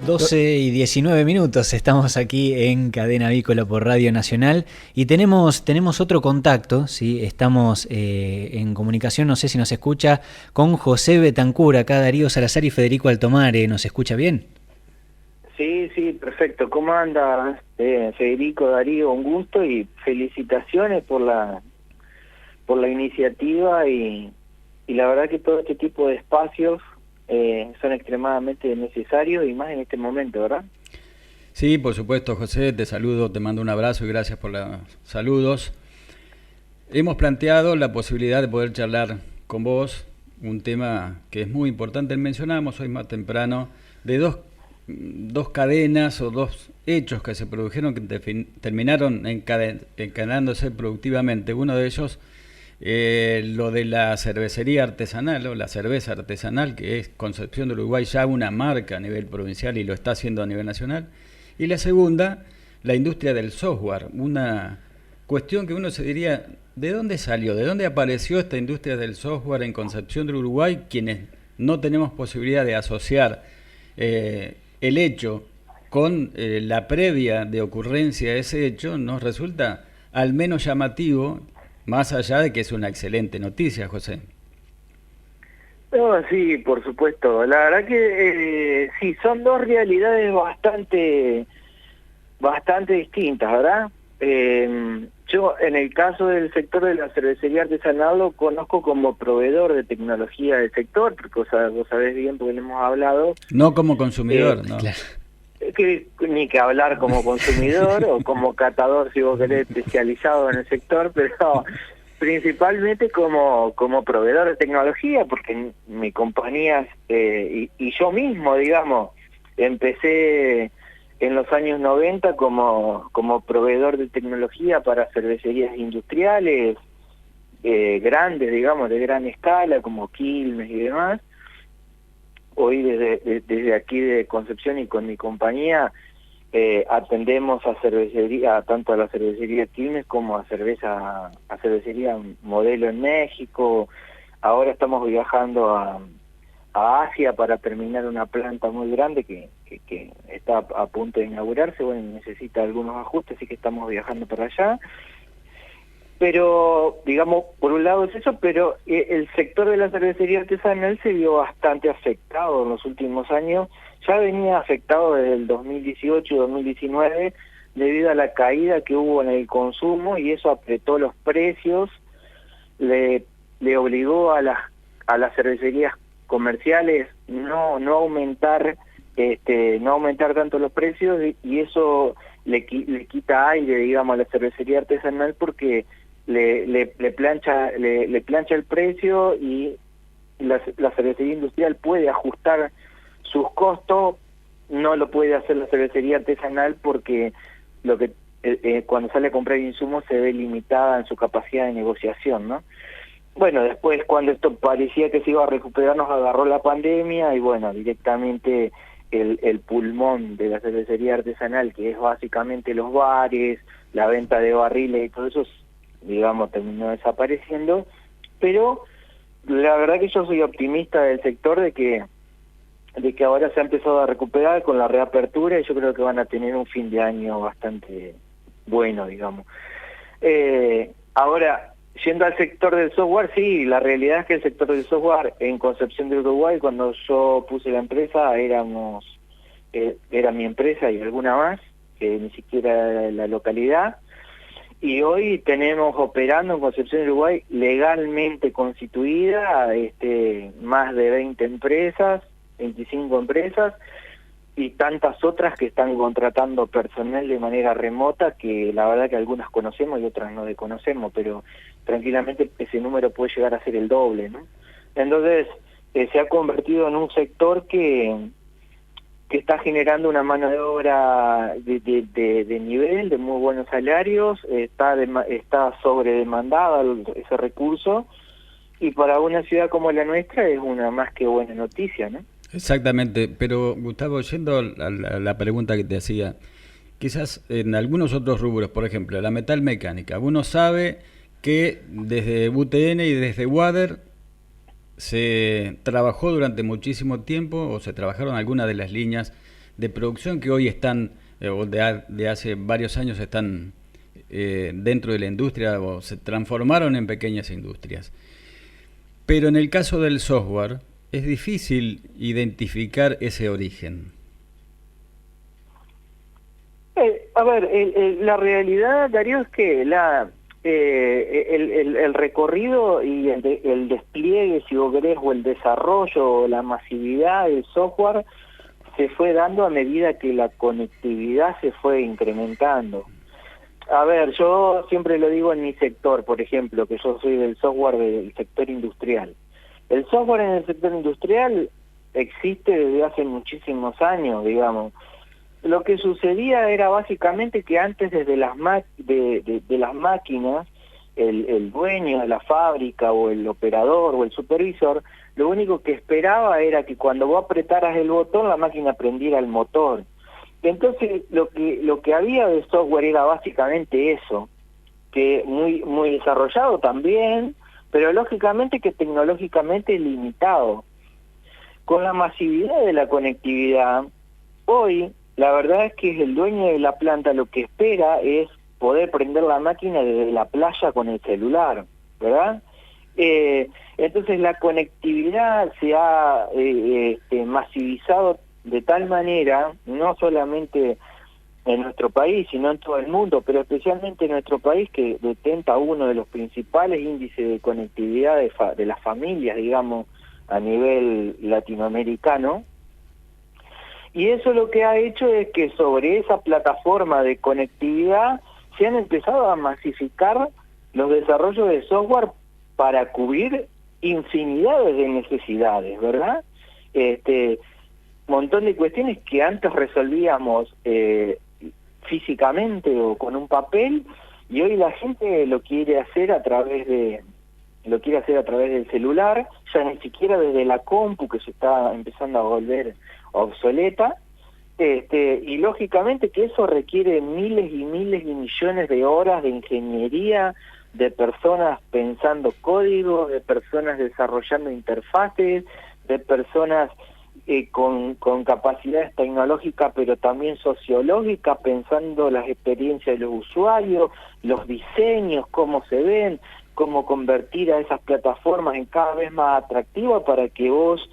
12:19, estamos aquí en Cadena Avícola por Radio Nacional y tenemos otro contacto, ¿sí? Estamos en comunicación, no sé si nos escucha, con José Betancur, acá Darío Salazar y Federico Altomare, ¿nos escucha bien? Sí, perfecto. ¿Cómo anda Federico, Darío? Un gusto y felicitaciones por la iniciativa y la verdad que todo este tipo de espacios son extremadamente necesarios y más en este momento, ¿verdad? Sí, por supuesto, José, te saludo, te mando un abrazo y gracias por los saludos. Hemos planteado la posibilidad de poder charlar con vos un tema que es muy importante. Mencionábamos hoy más temprano de dos cadenas o dos hechos que se produjeron que terminaron encadenándose productivamente. Uno de ellos, lo de la cervecería artesanal o la cerveza artesanal, que es Concepción del Uruguay ya una marca a nivel provincial y lo está haciendo a nivel nacional. Y la segunda, la industria del software, una cuestión que uno se diría, ¿de dónde salió? ¿De dónde apareció esta industria del software en Concepción del Uruguay? Quienes no tenemos posibilidad de asociar el hecho con la previa de ocurrencia de ese hecho, nos resulta al menos llamativo, más allá de que es una excelente noticia, José. No, sí, por supuesto. La verdad que sí, son dos realidades bastante distintas, ¿verdad? Yo, en el caso del sector de la cervecería artesanal, lo conozco como proveedor de tecnología del sector, porque vos sabés bien, porque le hemos hablado. No como consumidor, ¿no? Claro. Ni que hablar como consumidor o como catador, si vos querés, especializado en el sector, pero principalmente como proveedor de tecnología, porque mi compañía y yo mismo, digamos, empecé en los años 90 como proveedor de tecnología para cervecerías industriales grandes, digamos, de gran escala, como Quilmes y demás. Hoy desde aquí de Concepción y con mi compañía atendemos a cervecería, tanto a la cervecería Quilmes como a cervecería Modelo en México. Ahora estamos viajando a Asia para terminar una planta muy grande que está a punto de inaugurarse. Bueno, necesita algunos ajustes, así que estamos viajando para allá. Pero, digamos, por un lado es eso, pero el sector de la cervecería artesanal se vio bastante afectado en los últimos años. Ya venía afectado desde el 2018-2019 debido a la caída que hubo en el consumo y eso apretó los precios, le obligó a las cervecerías comerciales no aumentar tanto los precios y eso le quita aire, digamos, a la cervecería artesanal porque le plancha el precio y la cervecería industrial puede ajustar sus costos, no lo puede hacer la cervecería artesanal porque cuando sale a comprar insumos se ve limitada en su capacidad de negociación, ¿no? Bueno, después cuando esto parecía que se iba a recuperar nos agarró la pandemia y bueno, directamente el pulmón de la cervecería artesanal, que es básicamente los bares, la venta de barriles y todo eso, digamos, terminó desapareciendo, pero la verdad que yo soy optimista del sector de que ahora se ha empezado a recuperar con la reapertura y yo creo que van a tener un fin de año bastante bueno, digamos. Ahora, yendo al sector del software, sí, la realidad es que el sector del software en Concepción del Uruguay, cuando yo puse la empresa, era mi empresa y alguna más, que ni siquiera era la localidad, y hoy tenemos operando en Concepción del Uruguay legalmente constituida más de 20 empresas, 25 empresas, y tantas otras que están contratando personal de manera remota, que la verdad que algunas conocemos y otras no conocemos, pero tranquilamente ese número puede llegar a ser el doble, ¿no? Entonces, se ha convertido en un sector que está generando una mano de obra de nivel, de muy buenos salarios, está sobredemandada ese recurso, y para una ciudad como la nuestra es una más que buena noticia, ¿no? Exactamente, pero Gustavo, yendo a la pregunta que te hacía, quizás en algunos otros rubros, por ejemplo, la metalmecánica, uno sabe que desde UTN y desde Wader se trabajó durante muchísimo tiempo o se trabajaron algunas de las líneas de producción que hoy están, o de hace varios años están dentro de la industria o se transformaron en pequeñas industrias. Pero en el caso del software es difícil identificar ese origen. A ver, la realidad, Darío, es que el recorrido y el despliegue, si vos querés, o el desarrollo, o la masividad del software se fue dando a medida que la conectividad se fue incrementando. A ver, yo siempre lo digo en mi sector, por ejemplo, que yo soy del software del sector industrial. El software en el sector industrial existe desde hace muchísimos años, digamos. Lo que sucedía era básicamente que antes desde las las máquinas, el dueño de la fábrica o el operador o el supervisor, lo único que esperaba era que cuando vos apretaras el botón la máquina prendiera el motor. Entonces lo que había de software era básicamente eso, que muy desarrollado también, pero lógicamente que tecnológicamente limitado. Con la masividad de la conectividad, hoy la verdad es que el dueño de la planta lo que espera es poder prender la máquina desde la playa con el celular, ¿verdad? Entonces la conectividad se ha masivizado de tal manera, no solamente en nuestro país, sino en todo el mundo, pero especialmente en nuestro país, que detenta uno de los principales índices de conectividad de las familias, digamos, a nivel latinoamericano. Y eso lo que ha hecho es que sobre esa plataforma de conectividad se han empezado a masificar los desarrollos de software para cubrir infinidades de necesidades, ¿verdad? Montón de cuestiones que antes resolvíamos físicamente o con un papel, y hoy la gente lo quiere hacer a través del celular, ya ni siquiera desde la compu, que se está empezando a volver obsoleta, y lógicamente que eso requiere miles y miles y millones de horas de ingeniería, de personas pensando código, de personas desarrollando interfaces, de personas con capacidades tecnológicas pero también sociológicas, pensando las experiencias de los usuarios, los diseños, cómo se ven, cómo convertir a esas plataformas en cada vez más atractivas para que vos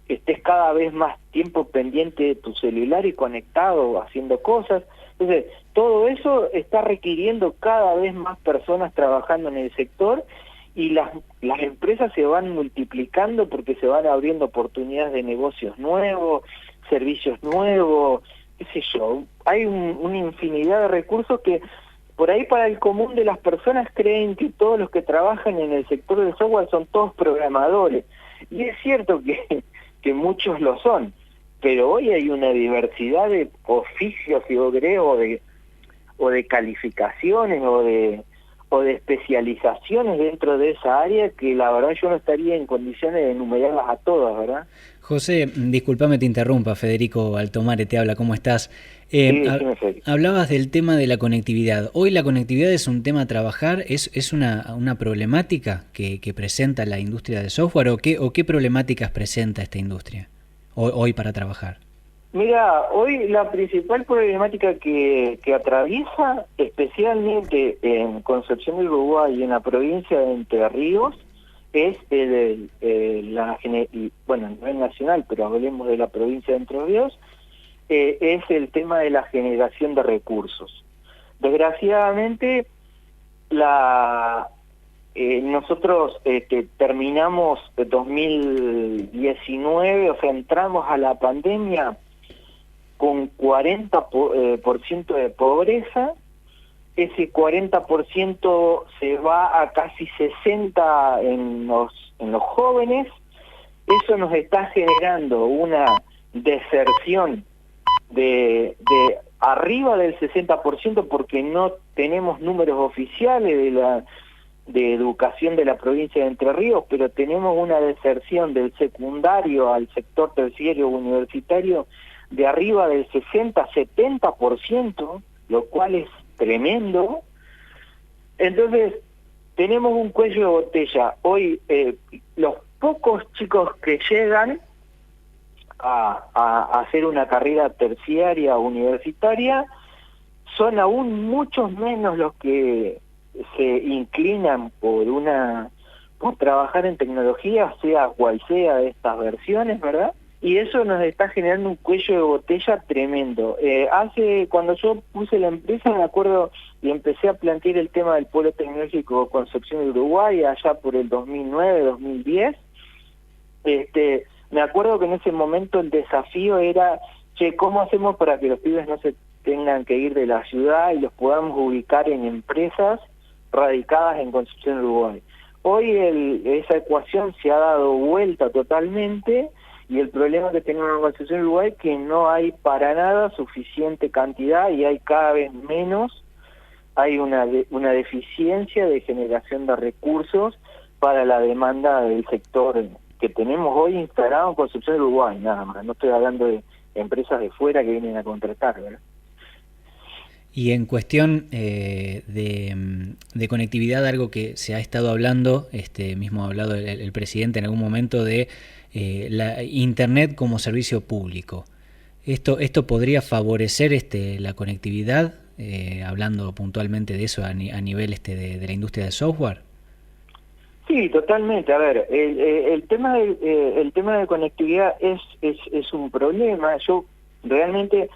estés cada vez más tiempo pendiente de tu celular y conectado haciendo cosas. Entonces, todo eso está requiriendo cada vez más personas trabajando en el sector, y las empresas se van multiplicando porque se van abriendo oportunidades de negocios nuevos, servicios nuevos, qué sé yo. Hay una infinidad de recursos que por ahí para el común de las personas creen que todos los que trabajan en el sector del software son todos programadores. Y es cierto que muchos lo son, pero hoy hay una diversidad de oficios, si vos querés, o de calificaciones, o de especializaciones dentro de esa área, que la verdad yo no estaría en condiciones de enumerarlas a todas, ¿verdad? José, discúlpame te interrumpa, Federico Altomare te habla, ¿cómo estás? Hablabas del tema de la conectividad. Hoy la conectividad es un tema a trabajar, es una problemática que presenta la industria del software, o qué problemáticas presenta esta industria hoy para trabajar. Mira, hoy la principal problemática que atraviesa, especialmente en Concepción del Uruguay y en la provincia de Entre Ríos, es bueno, a nivel nacional, pero hablemos de la provincia de Entre Ríos, es el tema de la generación de recursos. Desgraciadamente, nosotros terminamos 2019, o sea, entramos a la pandemia con 40% de pobreza. Ese 40% se va a casi 60% en los jóvenes. Eso nos está generando una deserción de arriba del 60%, porque no tenemos números oficiales de educación de la provincia de Entre Ríos, pero tenemos una deserción del secundario al sector terciario universitario de arriba del 60-70%, lo cual es tremendo. Entonces, tenemos un cuello de botella. Hoy, los pocos chicos que llegan a hacer una carrera terciaria o universitaria, son aún muchos menos los que se inclinan por trabajar en tecnología, sea cual sea de estas versiones, ¿verdad? Y eso nos está generando un cuello de botella tremendo. Cuando yo puse la empresa, me acuerdo, y empecé a plantear el tema del Polo Tecnológico Concepción de Uruguay, allá por el 2009, 2010, me acuerdo que en ese momento el desafío era, ¿cómo hacemos para que los pibes no se tengan que ir de la ciudad y los podamos ubicar en empresas radicadas en Concepción de Uruguay? Hoy esa ecuación se ha dado vuelta totalmente, y el problema que tenemos en Concepción de Uruguay es que no hay para nada suficiente cantidad y hay cada vez menos, hay una deficiencia de generación de recursos para la demanda del sector que tenemos hoy instalado en Concepción de Uruguay, nada más. No estoy hablando de empresas de fuera que vienen a contratar, ¿verdad? Y en cuestión de conectividad, algo que se ha estado hablando, mismo ha hablado el presidente en algún momento de la Internet como servicio público. ¿Esto podría favorecer la conectividad, hablando puntualmente de eso a nivel de la industria de software? Sí, totalmente. A ver, el tema de conectividad es un problema. Yo realmente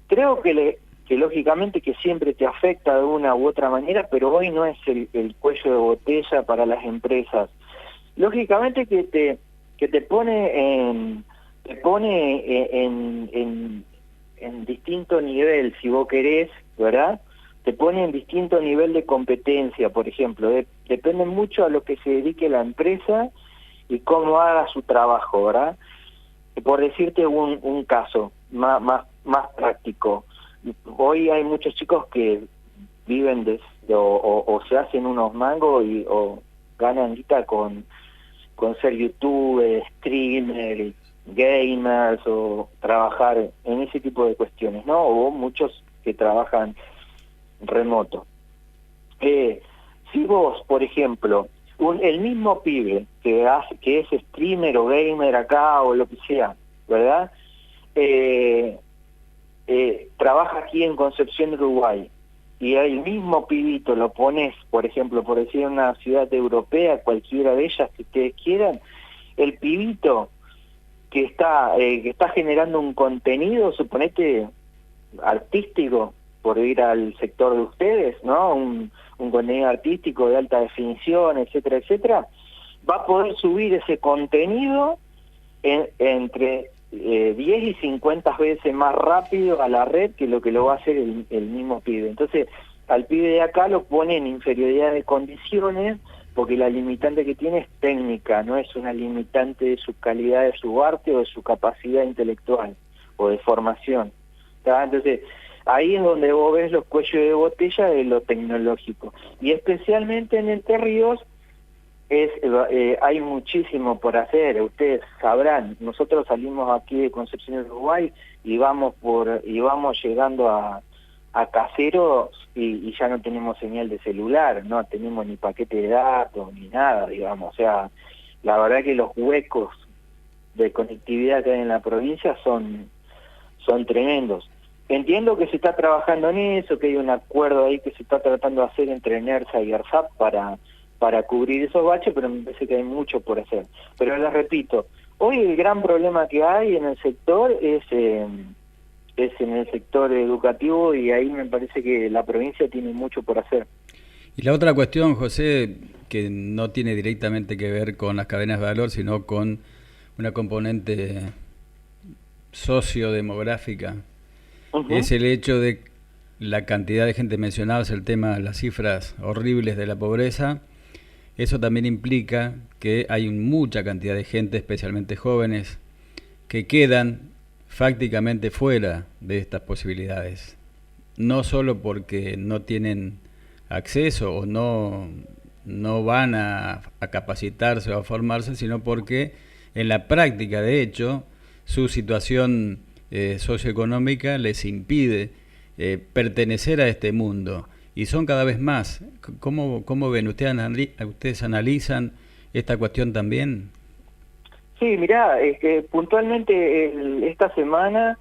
creo que lógicamente que siempre te afecta de una u otra manera, pero hoy no es el cuello de botella para las empresas. Lógicamente que te pone en distinto nivel, si vos querés, ¿verdad? Te pone en distinto nivel de competencia, por ejemplo. Depende mucho a lo que se dedique la empresa y cómo haga su trabajo, ¿verdad? Por decirte un caso más práctico. Hoy hay muchos chicos que viven o se hacen unos mangos o ganan guita con ser youtuber, streamer, gamers o trabajar en ese tipo de cuestiones, ¿no? O muchos que trabajan remoto. Si vos, por ejemplo, el mismo pibe que es streamer o gamer acá o lo que sea, ¿verdad? Trabaja aquí en Concepción, Uruguay, y el mismo pibito lo pones, por ejemplo, por decir en una ciudad europea, cualquiera de ellas que ustedes quieran, el pibito que está generando un contenido, suponete, artístico, por ir al sector de ustedes, ¿no? Un contenido artístico de alta definición, etcétera, etcétera, va a poder subir ese contenido entre 10 y 50 veces más rápido a la red que lo va a hacer el mismo pibe. Entonces, al pibe de acá lo pone en inferioridad de condiciones porque la limitante que tiene es técnica, no es una limitante de su calidad de su arte o de su capacidad intelectual o de formación, ¿tá? Entonces, ahí es donde vos ves los cuellos de botella de lo tecnológico. Y especialmente en Entre Ríos hay muchísimo por hacer. Ustedes sabrán, nosotros salimos aquí de Concepción, Uruguay, y vamos llegando a Caseros y ya no tenemos señal de celular, no tenemos ni paquete de datos ni nada, digamos. O sea, la verdad que los huecos de conectividad que hay en la provincia son tremendos. Entiendo que se está trabajando en eso, que hay un acuerdo ahí que se está tratando de hacer entre NERSA y ARSAP para cubrir esos baches, pero me parece que hay mucho por hacer. Pero les repito, hoy el gran problema que hay en el sector es en el sector educativo, y ahí me parece que la provincia tiene mucho por hacer. Y la otra cuestión, José, que no tiene directamente que ver con las cadenas de valor, sino con una componente sociodemográfica, es el hecho de la cantidad de gente mencionada, es el tema, las cifras horribles de la pobreza. Eso también implica que hay mucha cantidad de gente, especialmente jóvenes, que quedan prácticamente fuera de estas posibilidades. No solo porque no tienen acceso o no van a capacitarse o a formarse, sino porque en la práctica, de hecho, su situación socioeconómica les impide pertenecer a este mundo. Y son cada vez más. ¿Cómo ven? ¿Ustedes analizan esta cuestión también? Sí, mirá, puntualmente esta semana,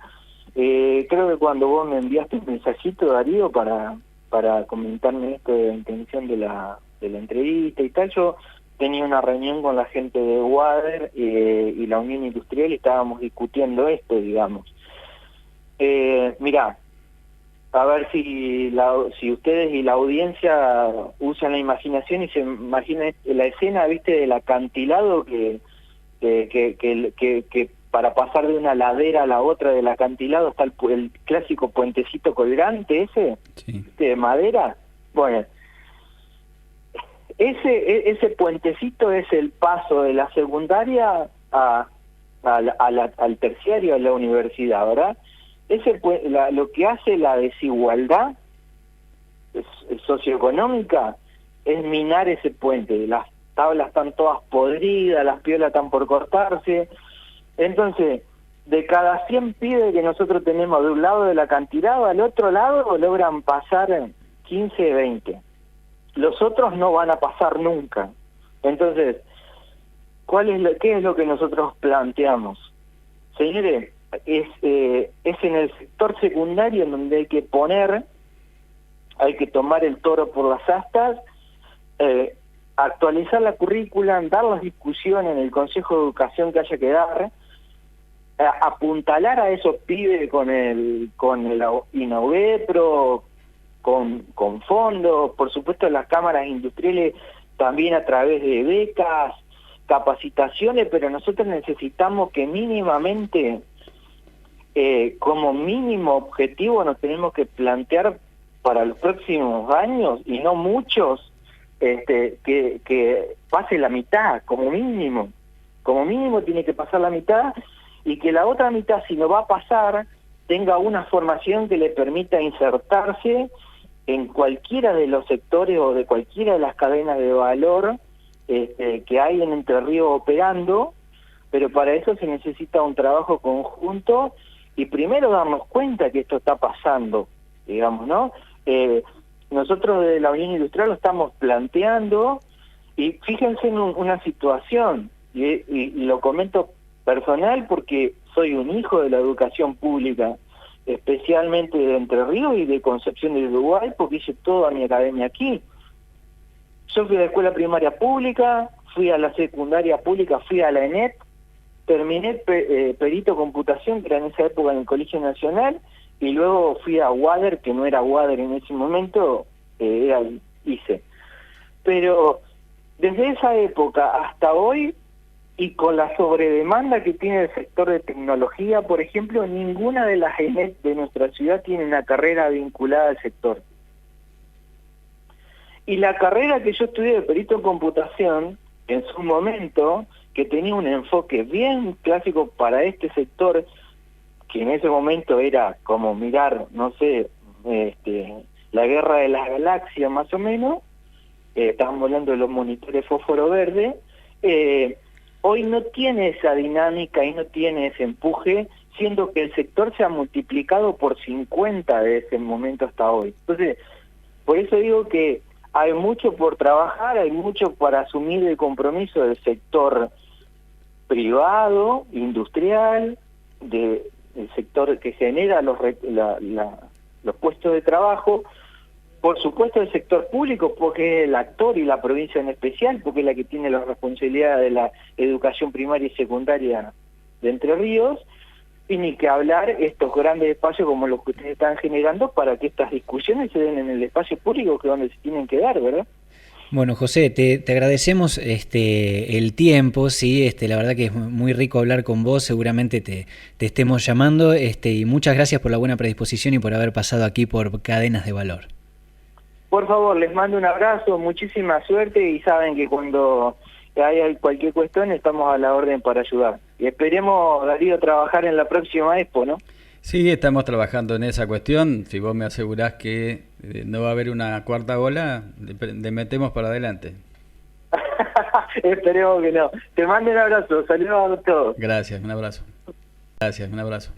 creo que cuando vos me enviaste un mensajito, Darío, para comentarme esto de la intención de la entrevista y tal, yo tenía una reunión con la gente de Wader y la Unión Industrial y estábamos discutiendo esto, digamos. Mirá, a ver si ustedes y la audiencia usan la imaginación y se imaginan la escena, viste, del acantilado que para pasar de una ladera a la otra del acantilado está el clásico puentecito colgante ese, Sí. de madera. Bueno, ese puentecito es el paso de la secundaria al terciario, a la universidad, ¿verdad? Lo que hace la desigualdad socioeconómica es minar ese puente. Las tablas están todas podridas, las piolas están por cortarse. Entonces, de cada 100 pibes que nosotros tenemos de un lado del acantilado, al otro lado logran pasar 15, 20. Los otros no van a pasar nunca. Entonces, ¿qué es lo que nosotros planteamos? Señores, es en el sector secundario en donde hay que tomar el toro por las astas, actualizar la currícula, dar las discusiones en el Consejo de Educación que haya que dar, apuntalar a esos pibes con el INAUDEPRO, con fondos, por supuesto las cámaras industriales también a través de becas, capacitaciones, pero nosotros necesitamos que mínimamente, como mínimo objetivo, nos tenemos que plantear para los próximos años, y no muchos, que pase la mitad, como mínimo tiene que pasar la mitad, y que la otra mitad, si no va a pasar, tenga una formación que le permita insertarse en cualquiera de los sectores o de cualquiera de las cadenas de valor que hay en Entre Ríos operando, pero para eso se necesita un trabajo conjunto y primero darnos cuenta que esto está pasando, digamos, ¿no? Nosotros de la Unión Industrial lo estamos planteando y fíjense en una situación, y lo comento personal porque soy un hijo de la educación pública, especialmente de Entre Ríos y de Concepción del Uruguay, porque hice toda mi academia aquí. Yo fui a la escuela primaria pública, fui a la secundaria pública, fui a la ENET, terminé perito computación, que era en esa época en el Colegio Nacional, y luego fui a Wader, que no era Wader en ese momento, era ICE. Pero desde esa época hasta hoy, y con la sobredemanda que tiene el sector de tecnología, por ejemplo, ninguna de las ENET de nuestra ciudad tiene una carrera vinculada al sector. Y la carrera que yo estudié de perito en computación, en su momento, que tenía un enfoque bien clásico para este sector, que en ese momento era como mirar, no sé, la guerra de las galaxias más o menos, estábamos hablando de los monitores fósforo verde, hoy no tiene esa dinámica y no tiene ese empuje, siendo que el sector se ha multiplicado por 50 de ese momento hasta hoy. Entonces, por eso digo que hay mucho por trabajar, hay mucho para asumir el compromiso del sector privado, industrial, del sector que genera los puestos de trabajo, por supuesto el sector público, porque es el actor, y la provincia en especial, porque es la que tiene la responsabilidad de la educación primaria y secundaria de Entre Ríos, y ni que hablar estos grandes espacios como los que ustedes están generando para que estas discusiones se den en el espacio público, que es donde se tienen que dar, ¿verdad? Bueno, José, te agradecemos el tiempo, sí, la verdad que es muy rico hablar con vos, seguramente te estemos llamando, y muchas gracias por la buena predisposición y por haber pasado aquí por Cadenas de Valor. Por favor, les mando un abrazo, muchísima suerte, y saben que cuando hay cualquier cuestión estamos a la orden para ayudar. Y esperemos, Darío, trabajar en la próxima Expo, ¿no? Sí, estamos trabajando en esa cuestión. Si vos me asegurás que no va a haber una cuarta ola, le metemos para adelante. Esperemos que no. Te mando un abrazo, saludos a todos. Gracias, un abrazo. Gracias, un abrazo.